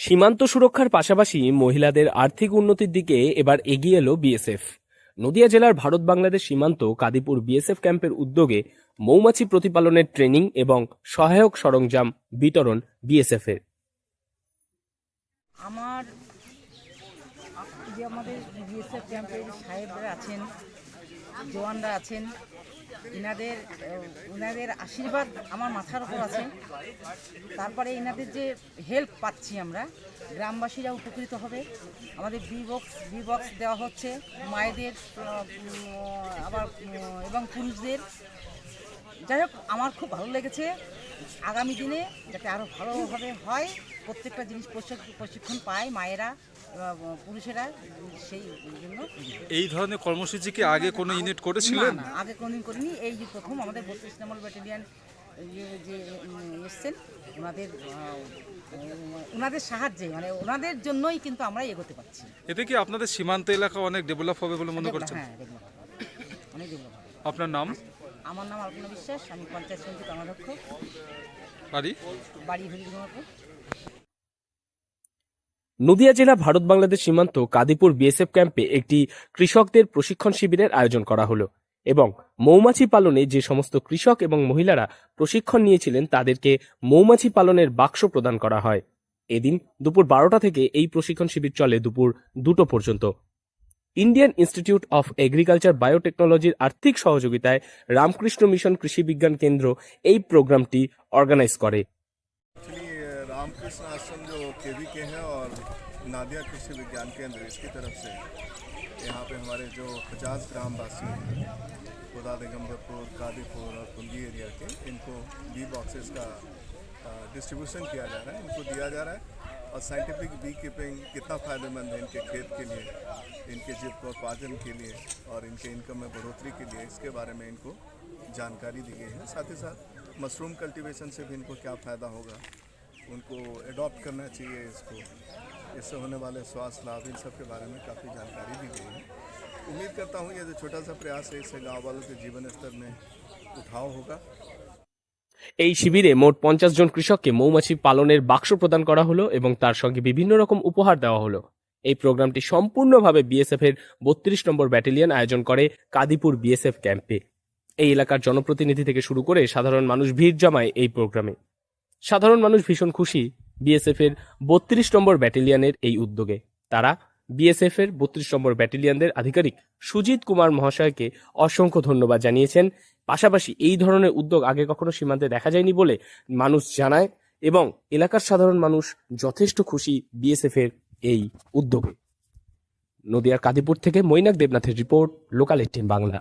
সীমান্ত সুরক্ষার পাশাপাশি মহিলাদের আর্থিক উন্নতির দিকে এবার এগিয়ে এলো বিএসএফ। নদিয়া জেলার ভারত বাংলাদেশ সীমান্ত কাদিপুর বিএসএফ ক্যাম্পের উদ্যোগে মৌমাছি প্রতিপালনের ট্রেনিং এবং সহায়ক সরঞ্জাম বিতরণ বিএসএফ এর। আমার যে আমাদের বিএসএফ ক্যাম্পের সাহেবরা আছেন, জওয়ানরা আছেন, ইনাদের আশীর্বাদ আমার মাথার উপর আছে। তারপরে ইনাদের যে হেল্প পাচ্ছি আমরা, গ্রামবাসীরা উপকৃত হবে। আমাদের বি বক্স দেওয়া হচ্ছে মায়েদের আবার এবং পুরুষদের। যাই হোক, আমার খুব ভালো লেগেছে। আগামী দিনে যাতে আরও ভালোভাবে হয়, প্রত্যেকটা জিনিস প্রশিক্ষণ পায় মায়েরা, পুরুষেরা, সেই জন্য। এই ধরনের কর্মসূচি কি আগে কোনো ইউনিট করেছিলেন? না, আগে কোনোদিন করিনি। এই যে প্রথম আমাদের 32 নম্বর ব্যাটালিয়ান যে এসছেন, ওনাদের সাহায্যে, মানে ওনাদের জন্যই কিন্তু আমরা এগোতে পারছি। এতে কি আপনাদের সীমান্ত এলাকা অনেক ডেভেলপ হবে বলে মনে করছেন? হ্যাঁ, ডেভেলপ হবে, অনেক ডেভেলপ হবে। আপনার নাম? আমার নাম আলপনা বিশ্বাস, আমি পঞ্চায়েত সমিতি কর্মাধ্যক্ষ। বাড়ি হরিগঙ্গাপুর। নদিয়া জেলা ভারত বাংলাদেশ সীমান্ত কাদিপুর বিএসএফ ক্যাম্পে একটি কৃষকদের প্রশিক্ষণ শিবিরের আয়োজন করা হলো এবং মৌমাছি পালনে যে সমস্ত কৃষক এবং মহিলারা প্রশিক্ষণ নিয়েছিলেন তাদেরকে মৌমাছি পালনের বাক্স প্রদান করা হয়। এদিন দুপুর 12টা থেকে এই প্রশিক্ষণ শিবির চলে দুপুর 2টো পর্যন্ত। ইন্ডিয়ান ইনস্টিটিউট অফ এগ্রিকালচার বায়োটেকনোলজির আর্থিক সহযোগিতায় রামকৃষ্ণ মিশন কৃষি বিজ্ঞান কেন্দ্র এই প্রোগ্রামটি অর্গানাইজ করে। रामकृष्ण आश्रम जो केवी के हैं और नादिया कृषि विज्ञान केंद्र, इसकी तरफ से यहाँ पे हमारे जो 50 ग्रामवासी हैं खुदा दिगंबरपुर, कादीपुर और कुंजी एरिया के, इनको बी बॉक्सेस का डिस्ट्रीब्यूशन किया जा रहा है, इनको दिया जा रहा है। और साइंटिफिक बी कीपिंग कितना फ़ायदेमंद है इनके खेत के लिए, इनके जीविकोपार्जन के लिए और इनके इनकम में बढ़ोतरी के लिए, इसके बारे में इनको जानकारी दी गई है। साथ ही साथ मशरूम कल्टीवेशन से भी इनको क्या फ़ायदा होगा, उनको एडॉप्ट करना चाहिए, इससे होने वाले स्वास्थ्य लाभ, इन सब के बारे में काफ़ी जानकारी दी गई है। उम्मीद करता हूँ ये जो छोटा सा प्रयास है, इससे गाँव वालों के जीवन स्तर में उठाव होगा। এই শিবিরে মোট 50 জন কৃষককে মৌমাছি পালনের বাক্স প্রদান করা হলো এবং তার সঙ্গে বিভিন্ন রকম উপহার দেওয়া হলো। এই প্রোগ্রামটি সম্পূর্ণভাবে বিএসএফ এর 32 নম্বর ব্যাটালিয়ন আয়োজন করে কাদিপুর বিএসএফ ক্যাম্পে। এই এলাকার জনপ্রতিনিধি থেকে শুরু করে সাধারণ মানুষ ভিড় জমায় এই প্রোগ্রামে। সাধারণ মানুষ ভীষণ খুশি বিএসএফ এর 32 নম্বর ব্যাটালিয়নের এই উদ্যোগে। তারা বিএসএফ এর 32 নম্বর ব্যাটালিয়নদের আধিকারিক সুজিত কুমার মহাশয়কে অসংখ্য ধন্যবাদ জানিয়েছেন। পাশাপাশি এই ধরনের উদ্যোগ আগে কখনো সীমান্তে দেখা যায়নি বলে মানুষ জানায় এবং এলাকার সাধারণ মানুষ যথেষ্ট খুশি বিএসএফ এর এই উদ্যোগে। নদিয়ার কাদিপুর থেকে মৈনাক দেবনাথের রিপোর্ট, লোকাল 18 বাংলা।